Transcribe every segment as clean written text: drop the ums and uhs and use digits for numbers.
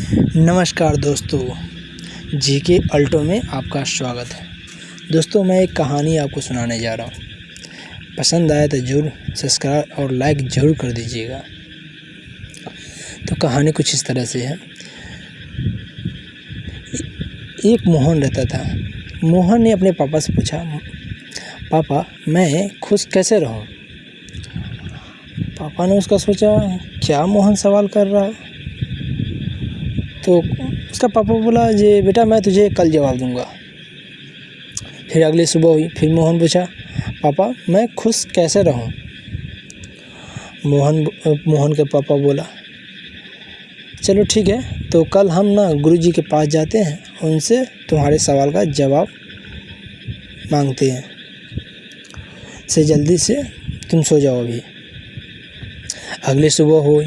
नमस्कार दोस्तों, GK Alto में आपका स्वागत है। दोस्तों, मैं एक कहानी आपको सुनाने जा रहा हूँ। पसंद आए तो ज़रूर सब्सक्राइब और लाइक ज़रूर कर दीजिएगा। तो कहानी कुछ इस तरह से है। एक मोहन रहता था। मोहन ने अपने पापा से पूछा, पापा मैं खुश कैसे रहूँ। पापा ने उसका सोचा, क्या मोहन सवाल कर रहा है। तो उसका पापा बोला, जे बेटा मैं तुझे कल जवाब दूंगा। फिर अगली सुबह हुई, फिर मोहन पूछा, पापा मैं खुश कैसे रहूं। मोहन के पापा बोला, चलो ठीक है, तो कल हम ना गुरुजी के पास जाते हैं, उनसे तुम्हारे सवाल का जवाब मांगते हैं। से जल्दी से तुम सो जाओ अभी। अगली सुबह हुई,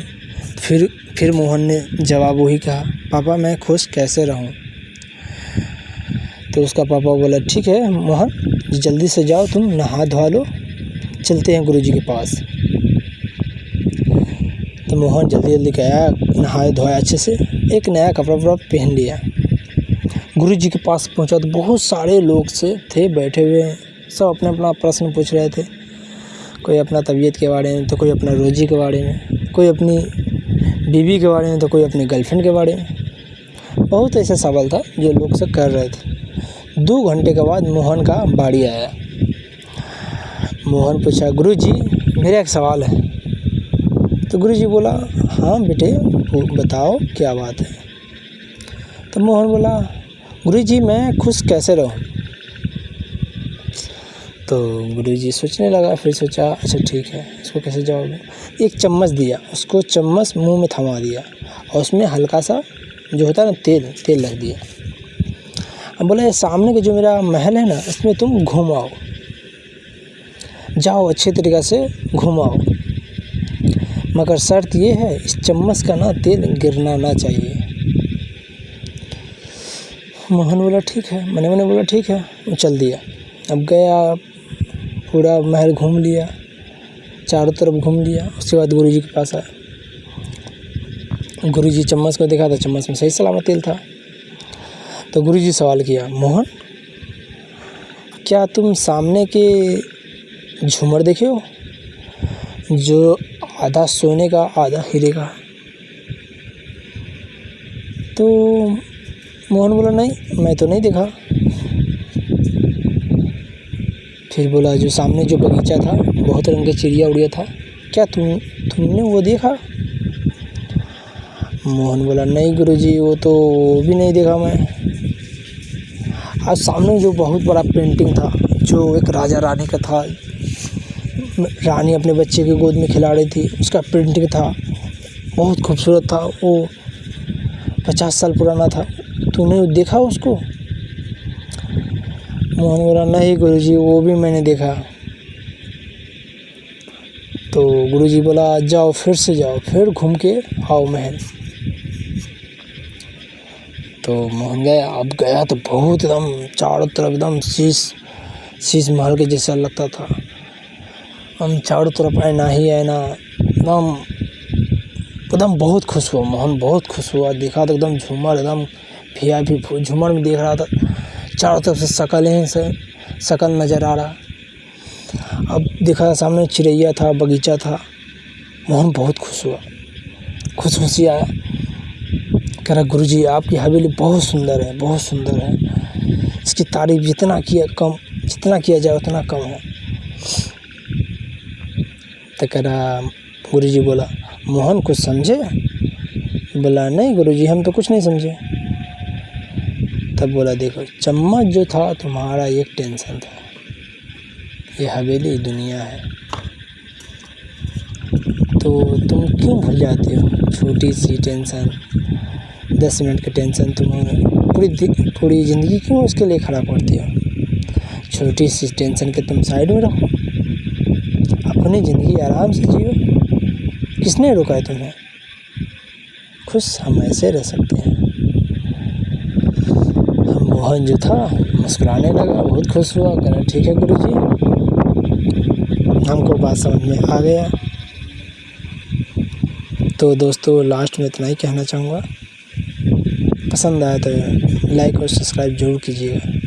फिर मोहन ने जवाब वही कहा, पापा मैं खुश कैसे रहूं। तो उसका पापा बोला, ठीक है मोहन, जल्दी से जाओ, तुम नहा धोआ लो, चलते हैं गुरुजी के पास। तो मोहन जल्दी गया, नहाया धोया अच्छे से, एक नया कपड़ा पहन लिया। गुरुजी के पास पहुंचा तो बहुत सारे लोग से थे बैठे हुए हैं। सब अपना अपना प्रश्न पूछ रहे थे। कोई अपना तबीयत के बारे में, तो कोई अपना रोजी के बारे में, कोई अपनी बीवी के बारे में, तो कोई अपनी गर्लफ्रेंड के बारे में। बहुत ऐसा सवाल था जो लोग सब कर रहे थे। 2 घंटे के बाद मोहन का बारी आया। मोहन पूछा, गुरुजी मेरा एक सवाल है। तो गुरुजी बोला, हाँ बेटे बताओ क्या बात है। तो मोहन बोला, गुरुजी मैं खुश कैसे रहूं। तो गुरुजी सोचने लगा, फिर सोचा, अच्छा ठीक है, इसको कैसे जवाब दूँ। एक चम्मच दिया, उसको चम्मच मुंह में थमा दिया और उसमें हल्का सा जो होता है ना तेल रख दिया। अब बोला, सामने का जो मेरा महल है ना, इसमें तुम घुमाओ, जाओ अच्छे तरीक़े से घुमाओ, मगर शर्त ये है, इस चम्मच का ना तेल गिरना ना चाहिए। मोहन बोला ठीक है, मैंने बोला ठीक है, वो चल दिया। अब गया, पूरा महल घूम लिया, चारों तरफ घूम लिया। उसके बाद गुरुजी के पास आया। गुरुजी चम्मच को देखा तो चम्मच में सही सलामत तेल था। तो गुरुजी सवाल किया, मोहन क्या तुम सामने के झूमर देखे हो, जो आधा सोने का आधा हीरे का। तो मोहन बोला, नहीं मैं तो नहीं देखा। फिर बोला, जो सामने जो बगीचा था, बहुत रंग के चिड़िया उड़िया था, क्या तुमने वो देखा। मोहन बोला, नहीं गुरुजी वो तो भी नहीं देखा मैं। आज सामने जो बहुत बड़ा पेंटिंग था, जो एक राजा रानी का था, रानी अपने बच्चे के गोद में खिला रही थी, उसका पेंटिंग था, बहुत खूबसूरत था, वो 50 साल पुराना था। तूने देखा उसको। मोहन बोला, नहीं गुरुजी वो भी मैंने देखा। तो गुरुजी बोला, जाओ फिर से जाओ, फिर घूम के आओ महल। तो मोहन गया। अब गया तो बहुत एकदम चारों तरफ एकदम शीश महल के जैसा लगता था। हम चारों तरफ ऐना ही ऐना, एकदम बहुत खुश हुआ मोहन, बहुत खुश हुआ। देखा तो एकदम झूमर, एकदम VIP झूमर में देख रहा था। चारों तरफ से शकल नज़र आ रहा। अब देखा सामने चिड़ैया था, बगीचा था। मोहन बहुत खुश हुआ, खुशी आया। कह रहा, गुरुजी आपकी हवेली बहुत सुंदर है, बहुत सुंदर है। इसकी तारीफ जितना किया जाए उतना कम है। तो कह रहा, गुरुजी बोला, मोहन कुछ समझे। बोला, नहीं गुरुजी हम तो कुछ नहीं समझे। तब बोला, देखो चम्मच जो था तुम्हारा एक टेंशन था, ये हवेली दुनिया है। तो तुम क्यों भूल जाते हो छोटी सी टेंशन, 10 मिनट की टेंशन, तुम्हें पूरी ज़िंदगी क्यों उसके लिए खड़ा करते हो। छोटी सी टेंशन के तुम साइड में रखो, अपनी ज़िंदगी आराम से जियो। किसने रोका है तुम्हें। खुश हम ऐसे रह सकते हैं। मोहन जो था मुस्कुराने लगा, बहुत खुश हुआ। कह रहा, ठीक है गुरुजी, हमको बात समझ में आ गया। तो दोस्तों लास्ट में इतना ही कहना चाहूँगा। पसंद आया तो लाइक और सब्सक्राइब जरूर कीजिएगा।